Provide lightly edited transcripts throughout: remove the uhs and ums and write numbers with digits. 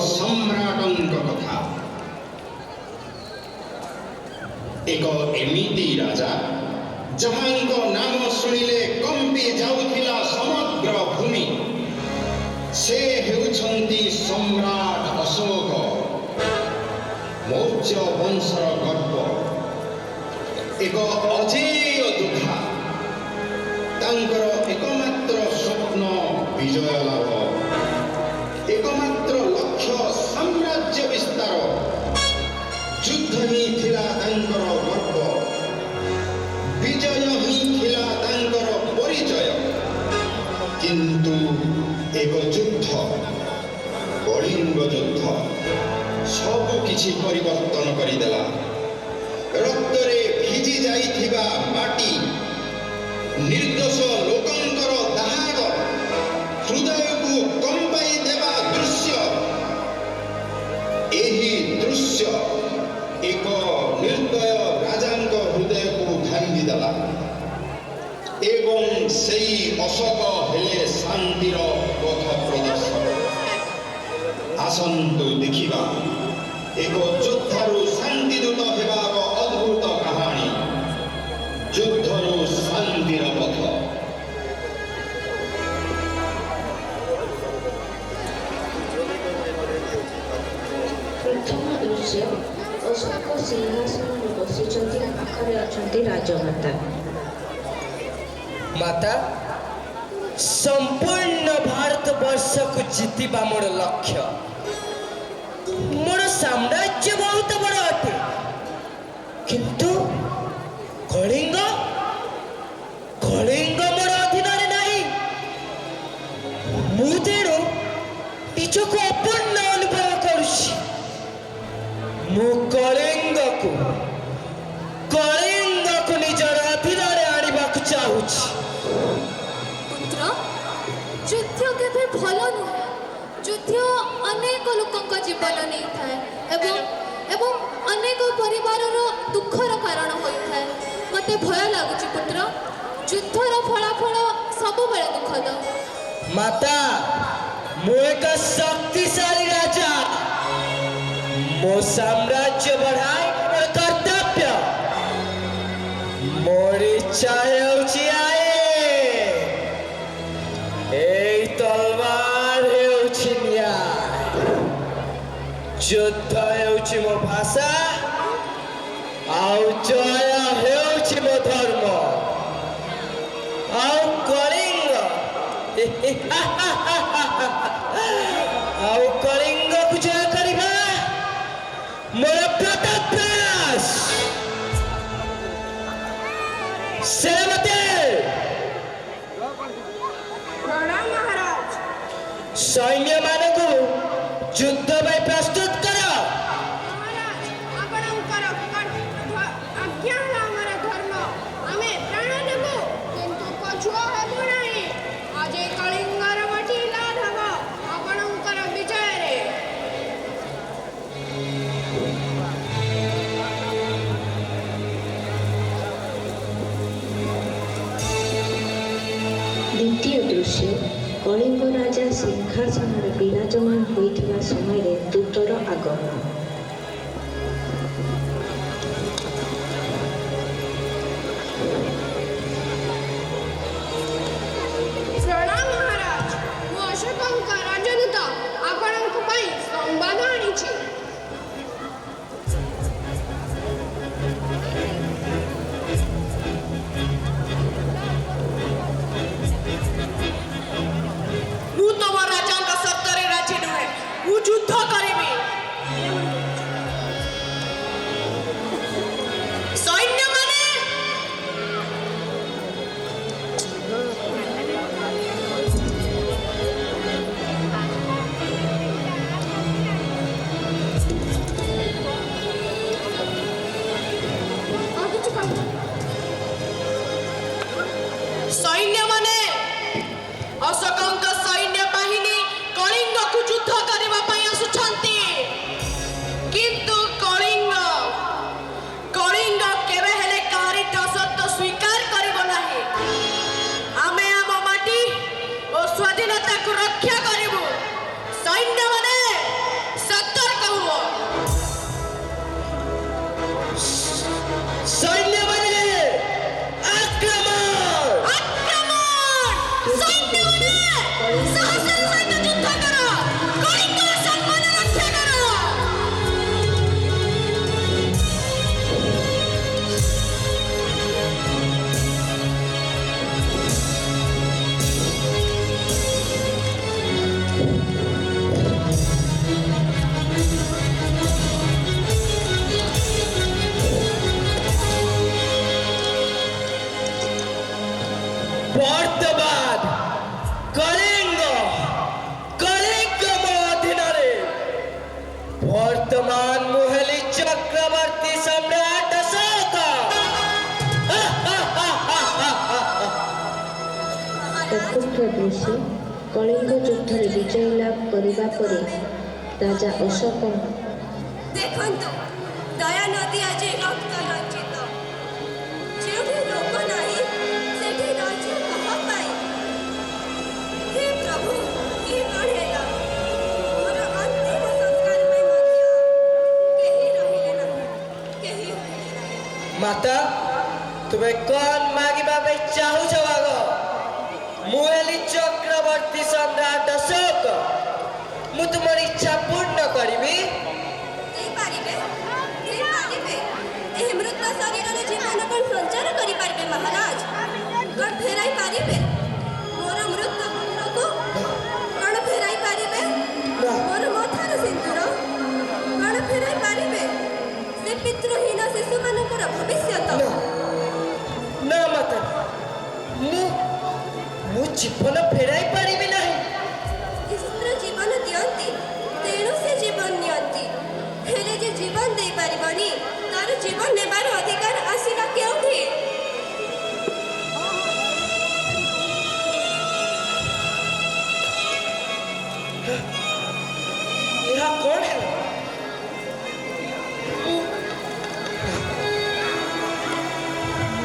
सम्राटଙ୍କ କଥା। एक एमिति राजा जहांक नाम शुणिले कंपी जाउथिला समग्र भूमि। से हेउछन्ति सम्राट अशोक, मौर्य वंशर गर्व। एक अजेय दुखा तांकर एकमात्र स्वप्न विजय लाभ, एकमात्र लक्ष्य साम्राज्य विस्तार। युद्ध ही थिला तांकर गर्व, विजय ही थिला तांकर परिचय। किंतु एक युद्ध, कलिंग युद्ध सब किछि परिवर्तन करिदेला। रक्तरे भिजी जाइथिबा माटी, निर्दोष लोकंकर दाहाड़ हृदय को कंपाई देवा दृश्य। एही दृश्य एक निर्दय राजांक हृदय को भांगी देला एवं सेई अशोक हेले शांतिर पथ प्रदर्शक। आसंतु देखिबा एक योद्धारू शांतिदूत हेबार अद्भुत कहानी। युद्धरू शांतिर पथ। प्रथम दृश्य अशोक सिंहासन बसिଛନ୍ତି ପାଖରେ ଅଛନ୍ତି ରାଜମାତା। माता संपूर्ण भारत वर्ष को जीतिबा मोर लक्ष्य। मोर साम्राज्य बहुत बड़ अटे, किंतु कलिंग कलिंग मोर अधीन नहीं। मु तेणु निजको अपूर्ण अनुभव करुछि। मु कलिंग को निजर अधीन आनिबाकु चाहुछि। पुत्र, युद्ध केबे भल नुहे। युद्ध अनेक लोकंक जीवन नहीं थाए एवं अनेक परिवारर दुखर कारण होई थाए। मते भय लागुछि पुत्र, युद्धर फलाफल सब बेले दुखद। माता, मु एक शक्तिशाली राजा। मो साम्राज्य बढ़ाई मोर कर्तव्य। मोर इच्छा हेउछि आए। एई तलवार हेउछि न्याय। युद्ध हेउछि मो भाषा, आउ जय हेउछि मो धर्म। आउ कलिंग आउ कलिंग को जय करिबा मोर प्रताप प्रयास। सेनापति प्रणाम महाराज। सैन्य मानकु युद्ध में प्रस्तुत कर। महाराज, आपणकर आज्ञा हमर धर्म। आमे प्राण देबो, किंतु पछुआ हेबो नाही। आज कलिंगर माटी लाद हब आपणकर विजय रे। द्वितीय दृश्य कलिंग राजा सिंहासन विराजमान होइଥିବା ସମୟରେ ଦୂତର ଆଗମନ। प्रणाम महाराज। मु अशोकंक राजदूत आपणक पई संवाद आनिछि। मु तुम राजा शर्तरे राजी नुहे। मु युद्ध करिबी। ବର୍ତ୍ତମାନ ମୁଁ ହେଲି ଚକ୍ରବର୍ତ୍ତୀ ସମ୍ରାଟ ଅଶୋକ। ଚତୁର୍ଥ ଦୃଶ୍ୟ କଳିଙ୍ଗ ଯୁଦ୍ଧରେ ବିଜୟ ଲାଭ କରିବା ପରେ ରାଜା ଅଶୋକ ଦେଖନ୍ତୁ ଦୟା ନଦୀ ଆଜି ରକ୍ତ ଲଜ୍ଜିତ। ଯେଉଁଠି ଲୋକ ନାହିଁ ସେଠି ରାଜ୍ୟ କାହା ପାଇଁ? ହେ ପ୍ରଭୁ, ଇଏ କ'ଣ ହେଲା? ମୋର ଅନ୍ତିମ ସଂସ୍କାର ପାଇଁ ମଧ୍ୟ କେହି ରହିଲେ ନାହିଁ, କେହି ରହିଲେ ନାହିଁ। ମାତା, ତୁମେ କଣ ମାଗିବା ପାଇଁ ଚାହୁଁଛ ଆଗ? ମୁଁ ହେଲି ଚକ୍ରବର୍ତ୍ତୀ ସମ୍ରାଟ ଅଶୋକ। ମୁଁ ତୁମର ଇଚ୍ଛା ପୂର୍ଣ୍ଣ କରିବି। ଦେଇପାରିବେ, ଦେଇପାରିବେ। ଏହି ମୃତ ଶରୀରରେ ଜୀବନ କ'ଣ ସଞ୍ଚାର କରିପାରିବେ ମହାରାଜ? କ'ଣ ଫେରାଇ ପାରିବେ ମୋର ମୃତ ପୁତ୍ରକୁ? କ'ଣ ଫେରାଇ ପାରିବେ ମୋର ମଥାର ସିନ୍ଦୁର? କ'ଣ ଫେରାଇ ପାରିବେ ସେ ପିତୃହୀନ ଶିଶୁମାନଙ୍କର ଭବିଷ୍ୟତ? ନା ମାତା, ମୁଁ ଜୀବନ ଫେରାଇ ପାରିବି ନାହିଁ। ଈଶ୍ୱର ଜୀବନ ଦିଅନ୍ତି, ତେଣୁ ସେ ଜୀବନ ନିଅନ୍ତି। ହେଲେ ଯେ ଜୀବନ ଦେଇପାରିବନି, ତାର ଜୀବନ ନେବାର ଅଧିକାର ଆସିଲା କେଉଁଠି? ଏହା କଣ ହେଲା?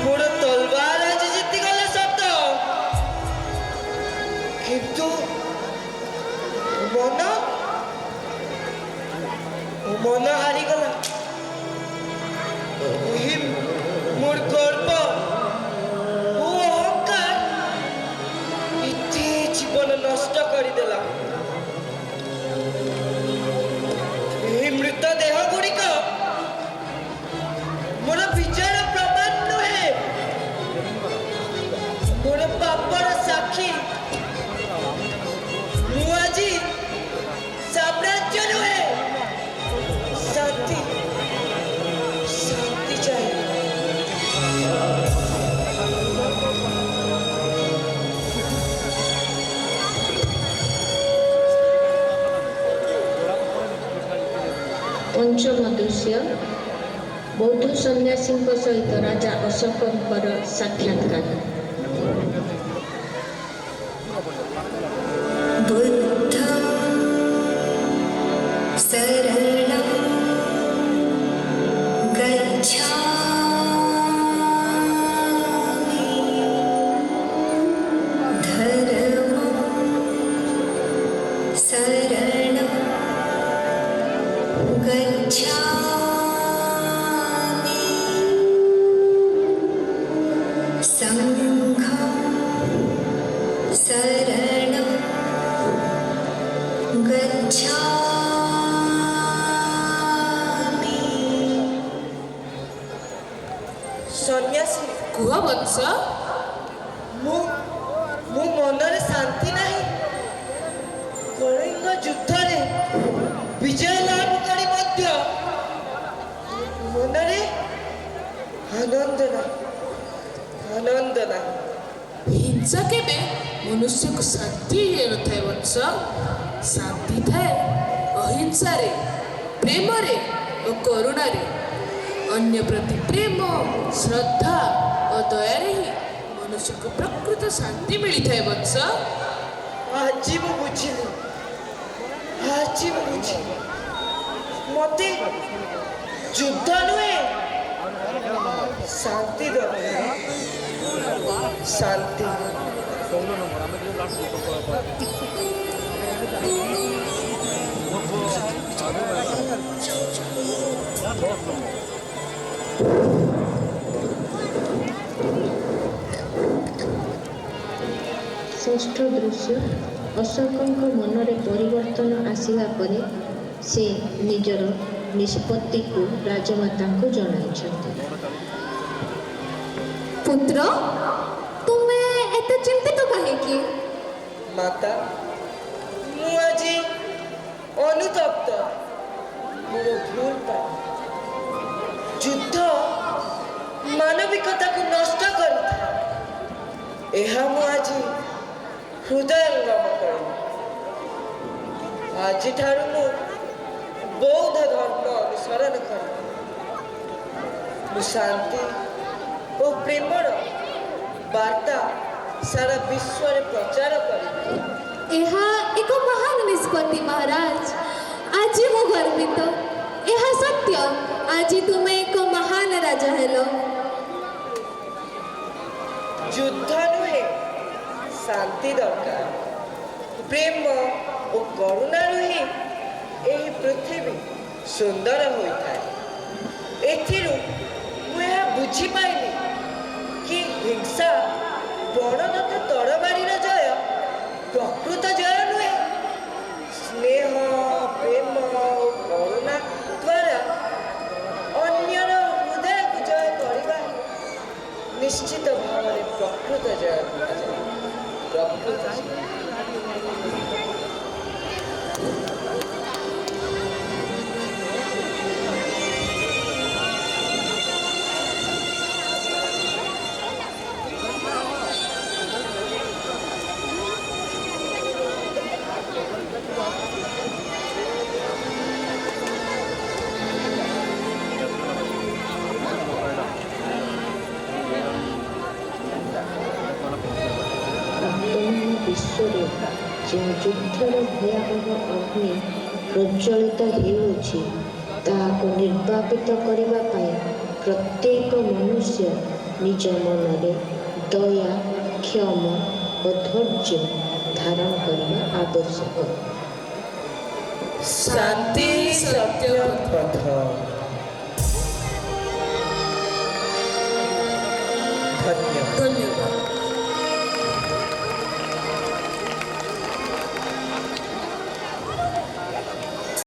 ମୋର ତଲବାର ଆଜି ଜିତିଗଲା ଶବ୍ଦ, କିନ୍ତୁ ମନ ହାରିଗଲା। ମୋର ଗର୍ବ ଓ ଅହଙ୍କାର ଏତେ ଜୀବନ ନଷ୍ଟ କରିଦେଲା। ଏହି ମୃତ ଦେହ ଗୁଡ଼ିକ ମୋର ବିଜୟର ପ୍ରମାଣ ନୁହେଁ, ମୋର ପାପର ସାକ୍ଷୀ। ମୁଁ ଆଜି ସାମ୍ରାଜ୍ୟ ନୁହେଁ, ଶାନ୍ତି ଚାହେଁ। ପଞ୍ଚମ ଦୃଶ୍ୟ ବୌଦ୍ଧ ସନ୍ନ୍ୟାସୀଙ୍କ ସହିତ ରାଜା ଅଶୋକଙ୍କର ସାକ୍ଷାତକାର। ବୁଦ୍ଧଂ ଶରଣଂ ଗଚ୍ଛାମି, ଧର୍ମଂ ଶରଣଂ गच्छामि, संघं शरणं गच्छामि। ସନ୍ନ୍ୟାସୀ, କୁହ ବତ୍ସ, ମୁଁ ମନରେ ଶାନ୍ତି ନାହିଁ। କଳିଙ୍ଗ ଯୁଦ୍ଧରେ ବିଜୟ ଲାଭ କରି ମଧ୍ୟ ମନରେ ଆନନ୍ଦ ନାହିଁ। ହିଂସା କେବେ ମନୁଷ୍ୟକୁ ଶାନ୍ତି ଦେଇନଥାଏ ବତ୍ସ। ଶାନ୍ତି ଥାଏ ଅହିଂସାରେ, ପ୍ରେମରେ ଓ କରୁଣାରେ। ଅନ୍ୟ ପ୍ରତି ପ୍ରେମ, ଶ୍ରଦ୍ଧା ଓ ଦୟାରେ ହିଁ ମନୁଷ୍ୟକୁ ପ୍ରକୃତ ଶାନ୍ତି ମିଳିଥାଏ ବତ୍ସ। ଆଜି ମୁଁ ବୁଝିଲି, ମତେ ଯୁଦ୍ଧ ନୁହେଁ, ଶାନ୍ତି ଦରକାର। ଶାନ୍ତି। ଷଷ୍ଠ ଦୃଶ୍ୟ ଅଶୋକଙ୍କ ମନରେ ପରିବର୍ତ୍ତନ ଆସିବା ପରେ ସେ ନିଜର ନିଷ୍ପତ୍ତିକୁ ରାଜମାତାଙ୍କୁ ଜଣାଇଛନ୍ତି। ପୁତ୍ର, ତୁମେ ଏତେ ଚିନ୍ତିତ କାହିଁକି? ମାତା, ମୁଁ ଆଜି ଅନୁତପ୍ତ ମୋର ଭୁଲ ପାଇଁ। ଯୁଦ୍ଧ ମାନବିକତାକୁ ନଷ୍ଟ କରିଥାଏ, ଏହା ମୁଁ ଆଜି ହୃଦୟଙ୍ଗମ କରିବି। ଆଜିଠାରୁ ମୁଁ ବୌଦ୍ଧ ଧର୍ମ ଅନୁସରଣ କରେ। ମୁଁ ଶାନ୍ତି ଓ ପ୍ରେମର ବାର୍ତ୍ତା ସାରା ବିଶ୍ୱରେ ପ୍ରଚାର କରିବି। ଏହା ଏକ ମହାନ ନିଷ୍ପତ୍ତି ମହାରାଜ। ଆଜି ମୁଁ ଗର୍ବିତ। ଏହା ସତ୍ୟ, ଆଜି ତୁମେ ଏକ ମହାନ ରାଜା ହେଲ। ଯୁଦ୍ଧ ନୁହେଁ, ଶାନ୍ତି ଦରକାର। ପ୍ରେମ ଓ କରୁଣାରୁ ହିଁ ଏହି ପୃଥିବୀ ସୁନ୍ଦର ହୋଇଥାଏ। ଏଥିରୁ ମୁଁ ଏହା ବୁଝିପାରିଲି କି ହିଂସା ବଣଦତ୍ତ ତରବାରୀର ଜୟ ପ୍ରକୃତ ଜୟ ନୁହେଁ। ସ୍ନେହ, ପ୍ରେମ ଓ କରୁଣା ଦ୍ୱାରା ଅନ୍ୟର ହୃଦୟକୁ ଜୟ କରିବା ନିଶ୍ଚିତ ଭାବରେ ପ୍ରକୃତ ଜୟ କୁହାଯାଏ। ପ୍ରକୃତ ଜୟ। ବର୍ତ୍ତମାନ ବିଶ୍ୱରେ ଯେଉଁ ଯୁଦ୍ଧର ଭୟାବହ ଅଗ୍ନି ପ୍ରଜ୍ୱଳିତ ହେଉଅଛି ତାହାକୁ ନିର୍ବାପିତ କରିବା ପାଇଁ ପ୍ରତ୍ୟେକ ମନୁଷ୍ୟ ନିଜ ମନରେ ଦୟା, କ୍ଷମା ଓ ଧୈର୍ଯ୍ୟ ଧାରଣ କରିବା ଆବଶ୍ୟକ। ଶାନ୍ତି ସତ୍ୟ ପଥ।